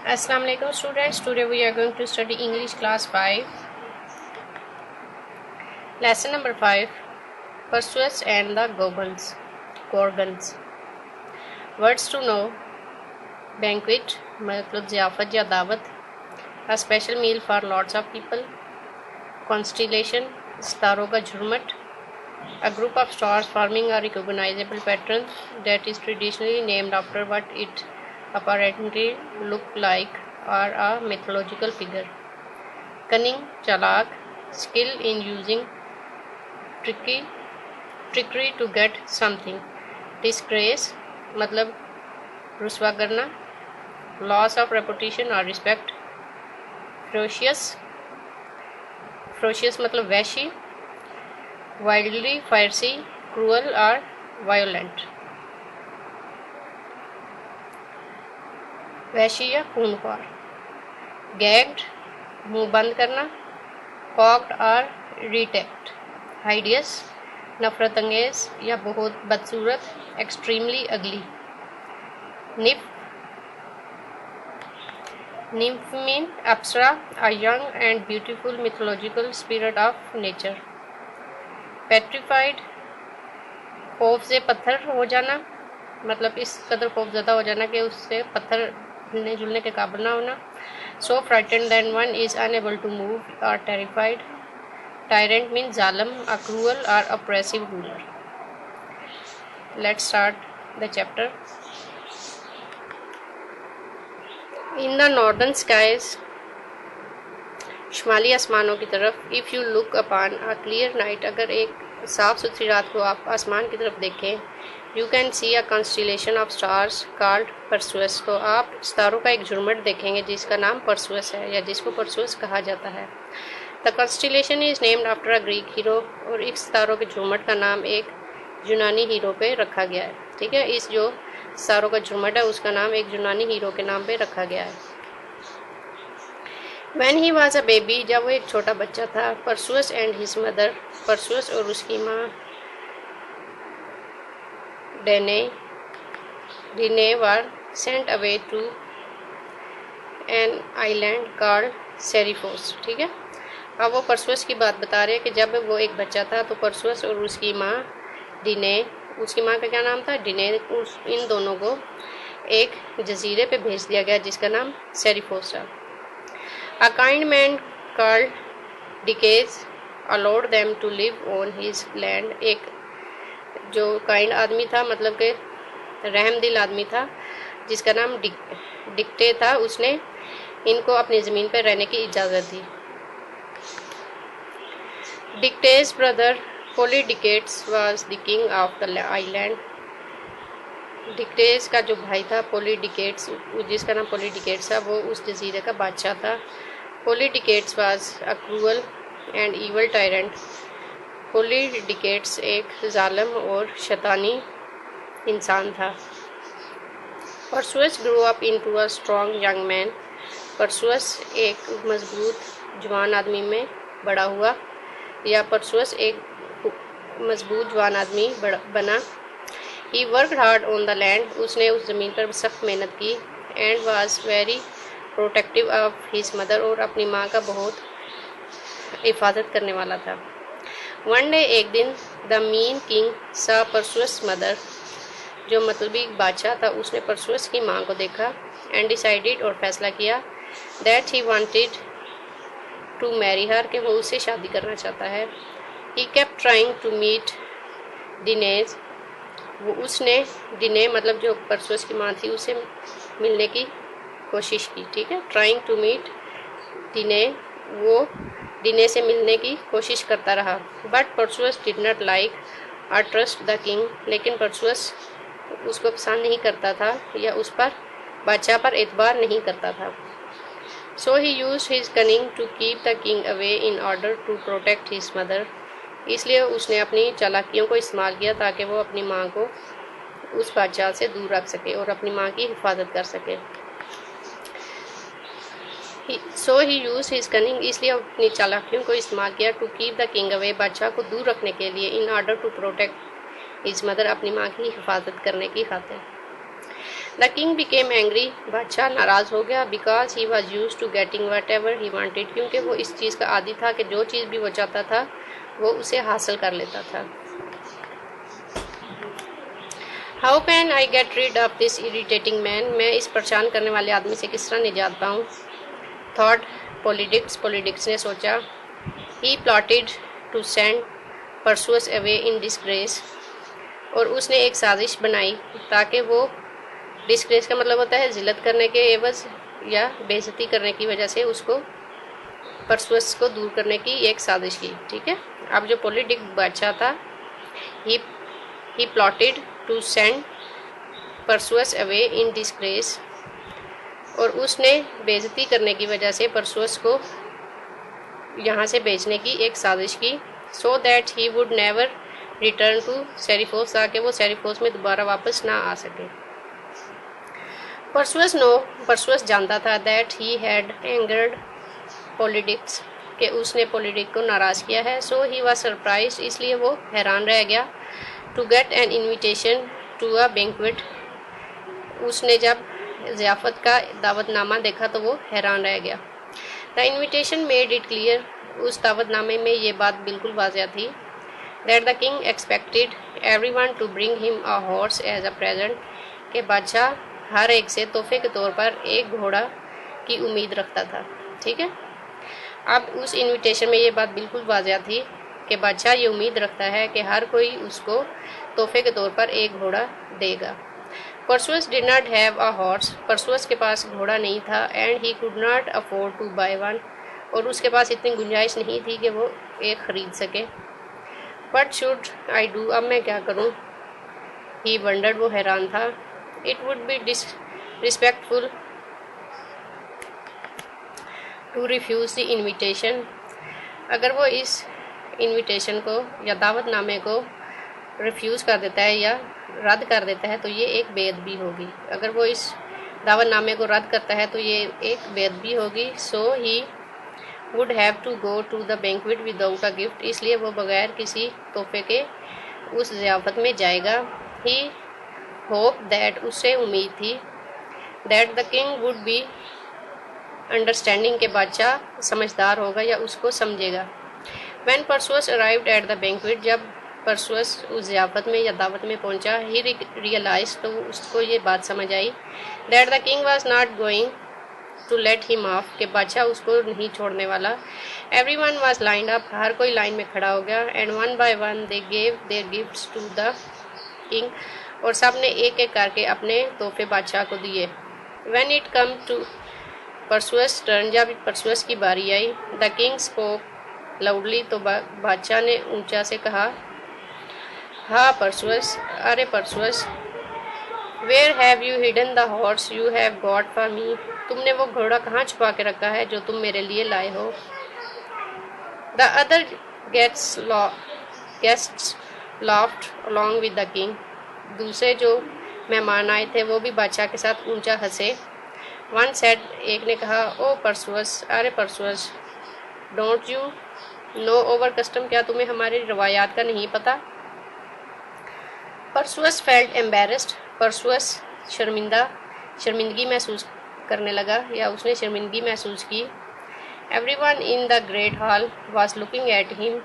Assalamu alaikum students. Today we are going to study English class 5. Lesson number 5. Persuades and the Gorgons. Words to know. Banquet मतलब ज़ियाफ़त या दावत. A special meal for lots of people. Constellation सितारों का झुरमट. A group of stars forming a recognizable pattern that is traditionally named after what it apparently looked like or a mythological figure. Cunning चालाक. Skill in using trickery to get something. Disgrace मतलब रुसवा करना. Loss of reputation or respect. Ferocious मतलब वैशी. Wildly fiery, cruel or violent. वैशी या खूनख्वार. Gagged मुंह बंद करना. Cocked और retact. Hideous नफरत अंगेज या बहुत बदसूरत. Extremely ugly. Nymph mean Apsara, a young and beautiful mythological spirit of nature. Petrified खौफ से पत्थर हो जाना मतलब इस कदर खौफजदा हो जाना कि उससे पत्थर हिलने जुलने के काबिल ना होना. So frightened that one is unable to move or terrified. Tyrant means जालिम, a cruel or oppressive ruler. Let's start the chapter. In the northern skies, शुमाली आसमानों की तरफ. If you look upon a clear night, अगर एक साफ़ सुथरी रात को आप आसमान की तरफ देखें. You can see a constellation of stars called Perseus, तो आप सितारों का एक झुरमट देखेंगे जिसका नाम परसुअस है या जिसको परसुअस कहा जाता है. The constellation is named after a Greek hero, और इस सितारों के झुरमट का नाम एक यूनानी हीरो पे रखा गया है. ठीक है, इस जो सितारों का झुरमट है उसका नाम एक यूनानी हीरो के नाम पे रखा गया है. When he was a baby, जब वो एक छोटा बच्चा था. Perseus and his mother, Perseus और उसकी माँ Danae were sent away to an island called Seriphos. ठीक है, अब वो परसुअस की बात बता रहे हैं कि जब वो एक बच्चा था तो परसुअस और उसकी माँ डिने, उसकी माँ का क्या नाम था, डिने, इन दोनों को एक जजीरे पे भेज दिया गया जिसका नाम सेरिफोस था. A kind man called Dicas allowed them to live on his land. एक जो काइंड आदमी था मतलब के रहमदिल आदमी था जिसका नाम डिक्टे था, उसने इनको अपनी ज़मीन पर रहने की इजाज़त दी. Dictys brother Polydectes was the king of the island. Dictys का जो भाई था पोलीडिकेट्स, जिसका नाम पोलीडिकेट्स था, वो उस जजीरे का बादशाह था. Polydectes was a cruel and evil tyrant. Polydectes एक जालिम और शैतानी इंसान था. Perseus grow up into a strong young man. Perseus एक मजबूत जवान आदमी में बड़ा हुआ, या परसुअस एक मजबूत जवान आदमी बना. He worked hard on the land, उसने उस ज़मीन पर सख्त मेहनत की. And was very protective of his mother, और अपनी माँ का बहुत हिफाजत करने वाला था. One day एक दिन the mean king saw Perseus' mother, जो मतलबी बादशाह था उसने परसुअस की माँ को देखा. And decided, और फैसला किया that he wanted to marry her, कि वो उससे शादी करना चाहता है. He kept trying to meet Danae, उसने डिने मतलब जो परसुअस की माँ थी उससे मिलने की कोशिश की. ठीक है, ट्राइंग टू मीट डिने, वो डिने से मिलने की कोशिश करता रहा. बट परसुअस डिड नॉट लाइक और ट्रस्ट द किंग, लेकिन परसुअस उसको पसंद नहीं करता था या उस पर बादशाह पर एतबार नहीं करता था. So he use his cunning to keep the king away in order to protect his mother, इसलिए उसने अपनी चालाकियों को इस्तेमाल किया ताकि वो अपनी माँ को उस बादशाह से दूर रख सके और अपनी माँ की हिफाजत कर सके. So he use his cunning, इसलिए अपनी चालाकियों को इस्तेमाल किया. To keep the king away, बादशाह को दूर रखने के लिए. In order to protect his mother, अपनी माँ की हिफाजत करने की खातिर. द किंग बिकेम एंग्री, बादशाह नाराज़ हो गया, because he was use to getting whatever he wanted, क्योंकि वो इस चीज़ का आदी था कि जो चीज़ भी वो चाहता था वो उसे हासिल कर लेता था। How can I get rid of this irritating man, मैं इस परेशान करने वाले आदमी से किस तरह निजात पाऊँ। थॉट पॉलिटिक्स, पॉलिटिक्स ने सोचा। He plotted to send Perseus away in disgrace, और उसने एक साजिश बनाई ताकि वो, डिसग्रेस का मतलब होता है जिल्लत करने के एवज या बेइज्जती करने की वजह से, उसको परसुअस को दूर करने की एक साजिश की। ठीक है, अब जो पॉलिटिक बादशाह था, he plotted to send Perseus away in disgrace, और उसने बेइज्जती करने की वजह से परसुअस को यहाँ से भेजने की एक साजिश की, so that he would never return to Seriphos, ताकि वो सेरिफोस में दोबारा वापस ना आ सके। परसुअस जानता था that he had angered politics, कि उसने पॉलिटिक्स को नाराज़ किया है। सो ही वाज सरप्राइज, इसलिए वो हैरान रह गया। To get an invitation to a banquet, उसने जब ज़ियाफ़त का दावतनामा देखा तो वो हैरान रह गया। The invitation made it clear, उस दावतनामे में ये बात बिल्कुल वाज़ह थी, that the king expected everyone to bring him a horse as a present, कि बादशाह हर एक से तोहफे के तौर पर एक घोड़ा की उम्मीद रखता था। ठीक है, अब उस इन्विटेशन में ये बात बिल्कुल वाज़ह थी कि बादशाह ये उम्मीद रखता है कि हर कोई उसको तोहफे के तौर पर एक घोड़ा देगा। Perseus did not have a horse, Perseus के पास घोड़ा नहीं था, and he could not afford to buy one, और उसके पास इतनी गुंजाइश नहीं थी कि वो एक ख़रीद सके। वट शुड आई डू, अब मैं क्या करूँ। ही वंडर्ड, वो हैरान था। It would be disrespectful to refuse the invitation, अगर वो इस इन्विटेशन को या दावतनामे को रिफ्यूज़ कर देता है या रद्द कर देता है तो ये एक बेअदबी होगी। अगर वो इस दावतनामे को रद्द करता है तो ये एक बेअदबी होगी। So he would have to go to the banquet without a gift, इसलिए वो बगैर किसी तोहफे के उस ज़ियाफ़त में जाएगा। ही होप दैट, उससे उम्मीद थी, that the king would be understanding, के बादशाह समझदार होगा या उसको समझेगा। When Perseus arrived at the banquet, जब परसुअस उस ज़ियाफ़त में या दावत में पहुंचा, ही रियलाइज, तो उसको ये बात समझ आई, that the king was not going to let him off, के बादशाह उसको नहीं छोड़ने वाला। एवरीवन वाज लाइंड अप, हर कोई लाइन में खड़ा हो गया। And one by one they gave their gifts to the king, और सब ने एक एक करके अपने तोहफे बादशाह को दिए। When it come to Perseus turn, जब परसुअस की बारी आई, द किंग स्पोक लाउडली, तो बादशाह ने ऊंचा से कहा, हाँ परसुअस, अरे Perseus, where have you hidden the horse you have got for me, तुमने वो घोड़ा कहाँ छुपा के रखा है जो तुम मेरे लिए लाए हो। The other guests laughed along with the king, दूसरे जो मेहमान आए थे वो भी बादशाह के साथ ऊंचा हंसे। वन सेड, एक ने कहा, ओ परसुअस, अरे Perseus, don't you know our custom, क्या तुम्हें हमारी रवायात का नहीं पता। परसुअस फेल्ट एम्बेरस्ड, परसुअस शर्मिंदगी महसूस करने लगा या उसने शर्मिंदगी महसूस की। Everyone in the great hall was looking at him,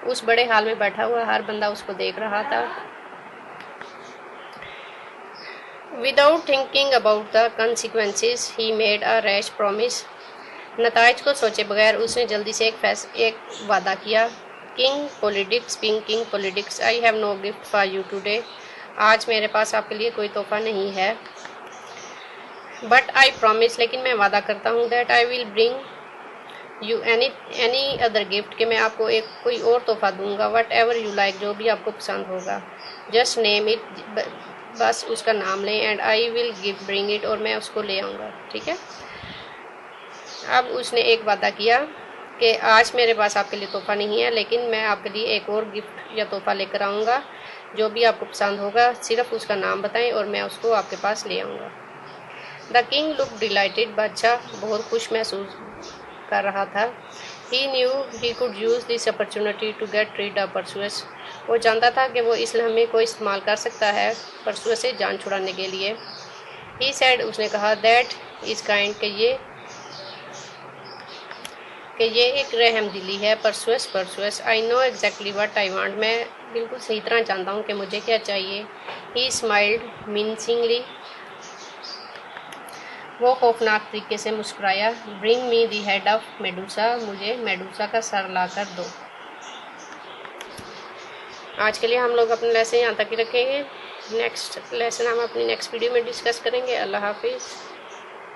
उस बड़े हॉल में बैठा हुआ हर बंदा उसको देख रहा था। Without thinking about the consequences he made a rash promise, नताइज को सोचे बगैर उसने जल्दी से एक वादा किया। King Polydectes, I have no gift for you today, आज मेरे पास आपके लिए कोई तोहफा नहीं है। बट आई प्रॉमिस, लेकिन मैं वादा करता हूँ, that I will bring you any other gift, कि मैं आपको एक कोई और तोहफा दूंगा। वट एवर यू लाइक, जो भी आपको पसंद होगा। जस्ट नेम इट, बस उसका नाम लें। And I will bring it, और मैं उसको ले आऊँगा। ठीक है, अब उसने एक वादा किया कि आज मेरे पास आपके लिए तोहफा नहीं है, लेकिन मैं आपके लिए एक और गिफ्ट या तोहफा लेकर आऊँगा, जो भी आपको पसंद होगा, सिर्फ उसका नाम बताएं और मैं उसको आपके पास ले आऊँगा। द किंग लुक डिलाइटेड, बादशाह बहुत खुश महसूस कर रहा था। He knew he could use this opportunity to get rid of Perseus, वो जानता था कि वो इस लम्हे को इस्तेमाल कर सकता है परसुअस से जान छुड़ाने के लिए। ही सैड, उसने कहा, दैट इज काइंड, कि ये एक रहम दिली है। Perseus I know exactly what I want, मैं बिल्कुल सही तरह जानता हूँ कि मुझे क्या चाहिए। ही स्माइल्ड मिंसिंगली, वो खौफनाक तरीके से मुस्कुराया। Bring me the head of Medusa, मुझे मेडूसा का सर ला कर दो। आज के लिए हम लोग अपना लेसन यहाँ तक ही रखेंगे। नेक्स्ट लेसन हम अपनी नेक्स्ट वीडियो में डिस्कस करेंगे। अल्लाह हाफिज़।